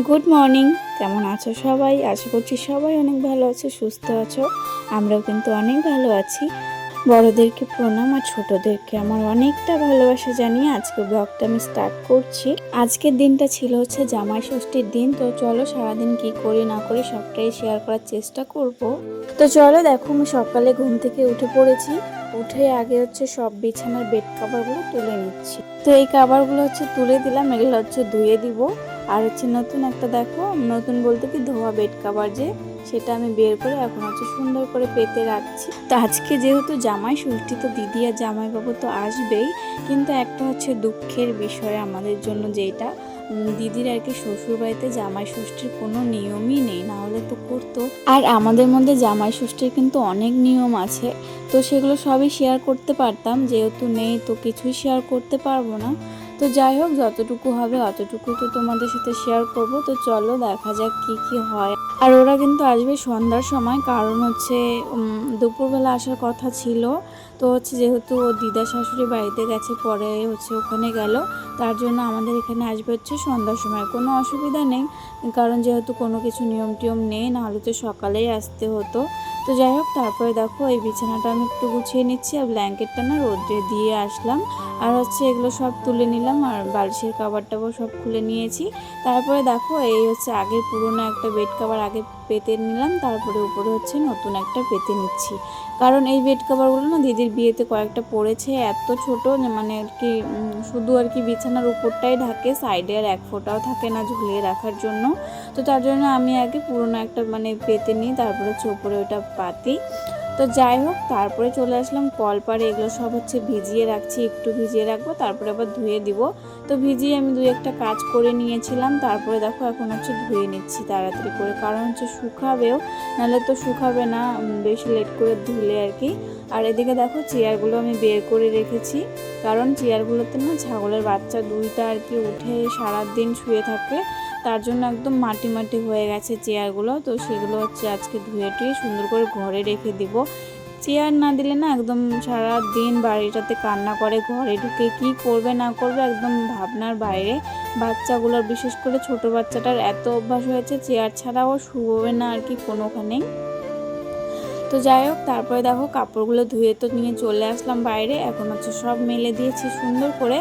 Good morning. কেমন আছো সবাই? আশা করছি সবাই অনেক ভালো আছো, সুস্থ আছো। আমরাও কিন্তু অনেক ভালো আছি। বড়োদেরকে প্রণাম আর ছোটোদেরকে আমার অনেকটা ভালোবাসা জানিয়ে আজকে ব্লগটা আমি স্টার্ট করছি। আজকের দিনটা ছিল হচ্ছে জামাই ষষ্ঠীর দিন। তো চলো সারাদিন কি করি না করি সবটাই শেয়ার করার চেষ্টা করব। তো চলো দেখো, আমি সকালে ঘুম থেকে উঠে পড়েছি। উঠে আগে হচ্ছে সব বিছানার বেড কাভারগুলো তুলে নিচ্ছি। তো এই কাভারগুলো হচ্ছে তুলে দিলাম, এগুলো হচ্ছে ধুয়ে দিব। আর হচ্ছে নতুন একটা দেখো, নতুন বলতে কি ধোয়া বেড কাভার যে, সেটা আমি বের করে এখন হচ্ছে সুন্দর করে পেতে রাখছি। তো আজকে যেহেতু জামাই ষষ্ঠী, তো দিদি আর জামাইবাবু তো আসবেই, কিন্তু একটা হচ্ছে দুঃখের বিষয় আমাদের জন্য, যেটা দিদির আর কি শ্বশুরবাড়িতে জামাই ষষ্ঠীর কোনো নিয়মই নেই, না হলে তো করতো। আর আমাদের মধ্যে জামাই ষষ্ঠীর কিন্তু অনেক নিয়ম আছে, তো সেগুলো সবই শেয়ার করতে পারতাম, যেহেতু নেই তো কিছুই শেয়ার করতে পারবো না। তো যাই হোক, যতটুকু হবে অতটুকু তো তোমাদের সাথে শেয়ার করব। তো চলো দেখা যাক কি কি হয়। আর ওরা কিন্তু আসবে সন্ধ্যার সময়, কারণ হচ্ছে দুপুরবেলা আসার কথা ছিল। তো হচ্ছে যেহেতু ও দিদা শাশুড়ি বাড়িতে গেছে, পরে হচ্ছে ওখানে গেল, তার জন্য আমাদের এখানে আসবে হচ্ছে সন্ধ্যার সময়। কোনো অসুবিধা নেই, কারণ যেহেতু কোনো কিছু নিয়ম টিয়ম নেই, নাহলে তো সকালেই আসতে হতো। তো যাই হোক, তারপরে দেখো এই বিছানাটা আমি একটু গুছিয়ে নিচ্ছি, আর ব্ল্যাঙ্কেটটা না রোদ্রে দিয়ে আসলাম। আর হচ্ছে এগুলো সব তুলে নিলাম, আর বালিশের কাভার টাভার সব খুলে নিয়েছি। তারপরে দেখো এই হচ্ছে আগের পুরোনো একটা বেড কাভার আগে পেতে নিলাম, তারপরে উপরে হচ্ছে নতুন একটা পেতে নিচ্ছি। কারণ এই বেড কাভারগুলো না দিদির বিয়েতে কয়েকটা পড়েছে, এত ছোট মানে আর কি শুধু আর কি বিছানার উপরটাই ঢাকে, সাইডে আর এক ফোঁটাও থাকে না ঝুলিয়ে রাখার জন্য। তো তার জন্য আমি আগে পুরোনো একটা মানে পেতে নিই, তারপরে হচ্ছে উপরে ওটা পাতি। তো যাই হোক, তারপরে চলে আসলাম কলপারে, এগুলো সব হচ্ছে ভিজিয়ে রাখছি, একটু ভিজিয়ে রাখবো, তারপরে আবার ধুয়ে দিব। তো ভিজিয়ে আমি দুই একটা কাজ করে নিয়েছিলাম, তারপরে দেখো এখন হচ্ছে ধুয়ে নিচ্ছি তাড়াতাড়ি করে, কারণ হচ্ছে শুকাবেও, নাহলে তো শুকাবে না বেশি লেট করে ধুলে আর কি। আর এদিকে দেখো চেয়ারগুলো আমি বের করে রেখেছি, কারণ চেয়ারগুলোতে না ছাগলের বাচ্চা দুইটা আর কি উঠে সারাদিন শুয়ে থাকে, তার জন্য একদম মাটি মাটি হয়ে গেছে চেয়ারগুলো। তো সেগুলো হচ্ছে আজকে ধুয়ে টুয়ে সুন্দর করে ঘরে রেখে দিব। চেয়ার না দিলে না একদম সারা দিন বাড়িটাতে কান্না করে, ঘরে ঢুকে কি করবে না করবে একদম ভাবনার বাইরে। বাচ্চাগুলোর বিশেষ করে ছোট বাচ্চাটার এত অভ্যাস হয়েছে চেয়ার ছাড়াও শুবে না আর কি কোনোখানেই। তো যাই হোক, তারপরে দেখো কাপড়গুলো ধুয়ে তো নিয়ে চলে আসলাম বাইরে, এখন হচ্ছে সব মেলে দিয়েছি সুন্দর করে।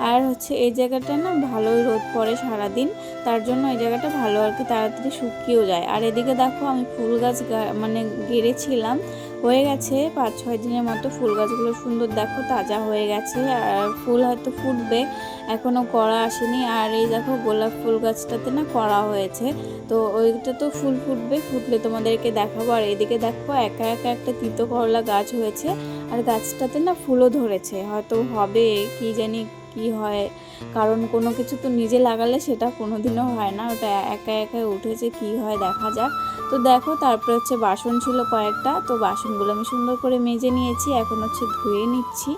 আর হচ্ছে এই জায়গাটা না ভালোই রোদ পড়ে সারাদিন, তার জন্য এই জায়গাটা ভালো আর কি তাড়াতাড়ি শুকিয়েও যায়। আর এদিকে দেখো আমি ফুল গাছ মানে গেড়েছিলাম, হয়ে গেছে 5-6 দিনের মতো। ফুল গাছগুলো সুন্দর দেখো তাজা হয়ে গেছে, আর ফুল হয়তো ফুটবে, এখনও কড়া আসেনি। আর এই দেখো গোলাপ ফুল গাছটাতে না কড়া হয়েছে, তো ওইটা তো ফুল ফুটবে, ফুটলে তোমাদেরকে দেখাবো। আর এদিকে দেখো একা একা একটা তিতো করলা গাছ হয়েছে, আর গাছটাতে না ফুলও ধরেছে, হয়তো হবে কি জানি কি হয়, কারণ কোনো কিছু তো নিজে লাগালে সেটা কোনোদিনও হয় না, ওটা একা একা উঠেছে, কি হয় দেখা যাক। তো দেখো তারপরে হচ্ছে বাসন ছিল কয়েকটা, তো বাসনগুলো আমি সুন্দর করে মেজে নিয়েছি, এখন হচ্ছে ধুয়ে নিচ্ছি।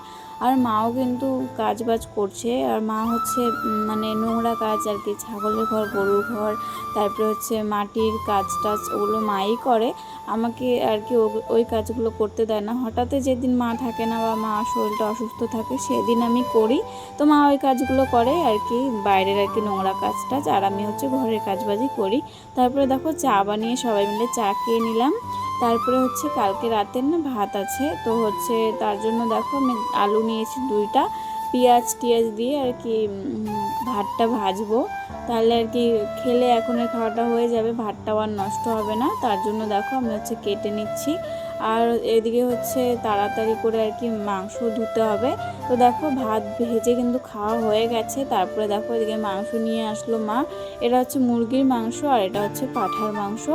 আর মাও কিন্তু কাজ বাজ করছে, আর মা হচ্ছে মানে নোংরা কাজ আর কি, ছাগলের ঘর গরুর ঘর, তারপরে হচ্ছে মাটির কাজ টাজ ওগুলো মাই করে, আমাকে আর কি ওই কাজগুলো করতে দেয় না। হঠাৎ যেদিন মা থাকে না বা মা শরীরটা অসুস্থ থাকে সেদিন আমি করি, তো মা ওই কাজগুলো করে আর কি, বাইরের আর কি নোংরা কাজ টাজ, আর আমি হচ্ছে ঘরের কাজবাজি করি। তারপরে দেখো চা বানিয়ে সবাই মিলে চা খেয়ে নিলাম। তারপরে হচ্ছে কালকে রাতের না ভাত আছে, তো হচ্ছে তার জন্য দেখো আমি আলু নিয়েছি 2টা, পেঁয়াজ টিয়াজ দিয়ে আর কি ভাতটা ভাজবো, তাহলে আর কি খেলে এখনের খাওয়াটা হয়ে যাবে, ভাতটাও আর নষ্ট হবে না। তার জন্য দেখো আমি হচ্ছে কেটে নিচ্ছি। আর এদিকে হচ্ছে তাড়াতাড়ি করে আর কি মাংস ধুতে হবে। তো দেখো ভাত ভেজে কিন্তু খাওয়া হয়ে গেছে, তারপরে দেখো এদিকে মাংস নিয়ে আসলো মা। এটা হচ্ছে মুরগির মাংস, আর এটা হচ্ছে পাঁঠার মাংস।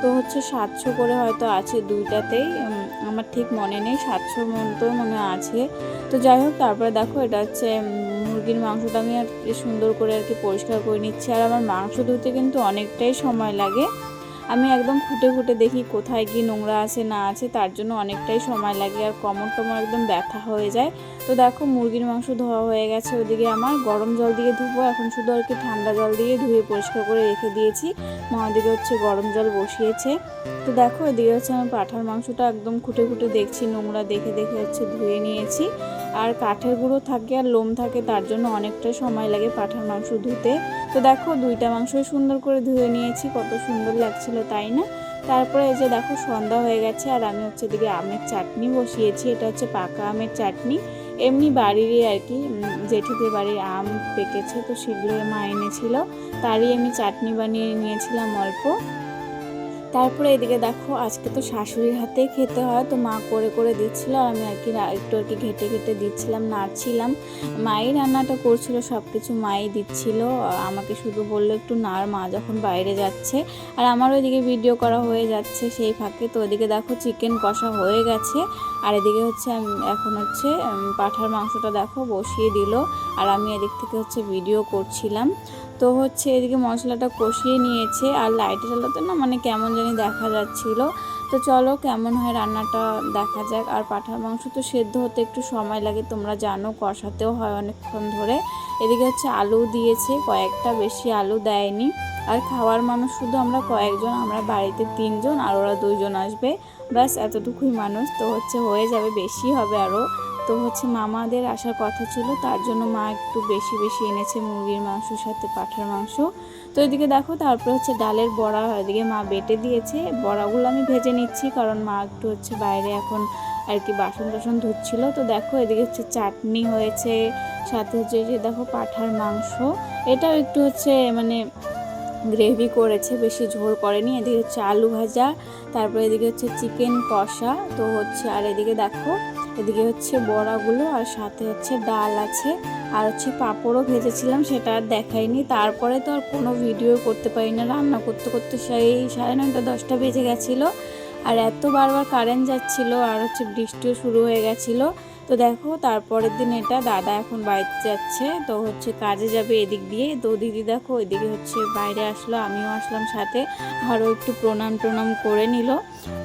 তো হচ্ছে 700 করে হয়তো আছে দুইটাতেই, আমার ঠিক মনে নেই, 700 মতো মনে আছে। তো যাই হোক, তারপরে দেখো এটা হচ্ছে মুরগির মাংসটা আমি আর কি সুন্দর করে আর কি পরিষ্কার করে নিচ্ছি। আর আমার মাংস ধুতে কিন্তু অনেকটাই সময় লাগে, আমি একদম খুঁটে খুঁটে দেখি কোথায় কি নোংরা আছে না আছে, তার জন্য অনেকটাই সময় লাগে, আর কোমর টোমর একদম ব্যথা হয়ে যায়। তো দেখো মুরগির মাংস ধোয়া হয়ে গেছে, ওদিকে আমার গরম জল দিয়ে ধুবো, এখন শুধু আর কি ঠান্ডা জল দিয়ে ধুয়ে পরিষ্কার করে রেখে দিয়েছি। মা ওদিকে হচ্ছে গরম জল বসিয়েছে। তো দেখো এদিকে হচ্ছে আমি পাঁঠার মাংসটা একদম খুঁটে খুঁটে দেখছি, নোংরা দেখে দেখে হচ্ছে ধুয়ে নিয়েছি। আর কাঠের গুঁড়ো থাকে আর লোম থাকে, তার জন্য অনেকটা সময় লাগে পাঁঠার মাংস ধুতে। তো দেখো দুইটা মাংসই সুন্দর করে ধুয়ে নিয়েছি, কত সুন্দর লাগছিল তাই না। তারপরে এই যে দেখো সন্ধ্যা হয়ে গেছে আর আমি হচ্ছে এদিকে আমের চাটনি বসিয়েছি। এটা হচ্ছে পাকা আমের চাটনি, এমনি বাড়িরই আর কি, জেঠিদের বাড়ির আম পেকেছে তো সেগুলো মা এনেছিল, তারই আমি চাটনি বানিয়ে নিয়েছিলাম অল্প। তারপরে এদিকে দেখো আজকে তো শাশুড়ির হাতে খেতে হয়, তো মা করে করে দিচ্ছিল আর আমি আর কি একটু আর কি ঘেটে ঘেটে দিচ্ছিলাম, নাড়ছিলাম। মাই রান্নাটা করছিল, সব কিছু মাই দিচ্ছিল, আমাকে শুধু বললো একটু নাড়, মা যখন বাইরে যাচ্ছে। আর আমারও এদিকে ভিডিও করা হয়ে যাচ্ছে সেই ফাঁকে। তো এদিকে দেখো চিকেন কষা হয়ে গেছে আর এদিকে হচ্ছে এখন হচ্ছে পাঁঠার মাংসটা দেখো বসিয়ে দিল আর আমি এদিক থেকে হচ্ছে ভিডিও করছিলাম। তো হচ্ছে এদিকে মশলাটা কষিয়ে নিয়েছে আর লাইটের আলোতে না মানে কেমন জানি দেখা যাচ্ছিল। তো চলো কেমন হয় রান্নাটা দেখা যাক। আর পাঁঠার মাংস তো সেদ্ধ হতে একটু সময় লাগে, তোমরা জানো, কষাতেও হয় অনেকক্ষণ ধরে। এদিকে হচ্ছে আলু দিয়েছে কয়েকটা, বেশি আলু দেয়নি। আর খাওয়ার মানুষ শুধু আমরা কয়েকজন, আমরা বাড়িতে 3 জন আর ওরা 2 জন আসবে, ব্যাস এতটুকুই মানুষ। তো হচ্ছে হয়ে যাবে, বেশি হবে আরও। তো হচ্ছে মামাদের আসার কথা ছিল, তার জন্য মা একটু বেশি বেশি এনেছে মুরগির মাংসর সাথে পাঁঠার মাংস। তো এদিকে দেখো তারপরে হচ্ছে ডালের বড়া এদিকে মা বেটে দিয়েছে, বড়াগুলো আমি ভেজে নিচ্ছি কারণ মা একটু হচ্ছে বাইরে এখন আর কি বাসন টাসন ধুচ্ছিল। তো দেখো এদিকে হচ্ছে চাটনি হয়েছে, সাথে হচ্ছে যে দেখো পাঁঠার মাংস, এটাও একটু হচ্ছে মানে গ্রেভি করেছে, বেশি ঝোল করেনি। এদিকে হচ্ছে আলু ভাজা, তারপরে এদিকে হচ্ছে চিকেন কষা। তো হচ্ছে আর এদিকে দেখো এদিকে হচ্ছে বড়াগুলো আর সাথে হচ্ছে ডাল আছে আর হচ্ছে পাঁপড়ও ভেজেছিলাম, সেটা আর দেখাইনি। তারপরে তো আর কোনো ভিডিও করতে পারি না, রান্না করতে করতে সেই 9:30 10টা বেজে গেছিলো। আর এত বারবার কারেন্ট যাচ্ছিল আর হচ্ছে বৃষ্টিও শুরু হয়ে গেছিলো। তো দেখো তারপরের দিন এটা দাদা এখন বাড়িতে যাচ্ছে, তো হচ্ছে কাজে যাবে এদিক দিয়ে। তো দিদি দেখো এদিকে হচ্ছে বাইরে আসলো, আমিও আসলাম সাথে, আরও একটু প্রণাম করে নিল।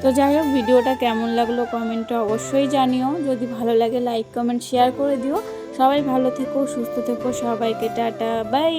তো যাই হোক ভিডিওটা কেমন লাগলো কমেন্টে অবশ্যই জানিও, যদি ভালো লাগে লাইক কমেন্ট শেয়ার করে দিও। সবাই ভালো থেকো, সুস্থ থেকো, সবাইকে টাটা বাই।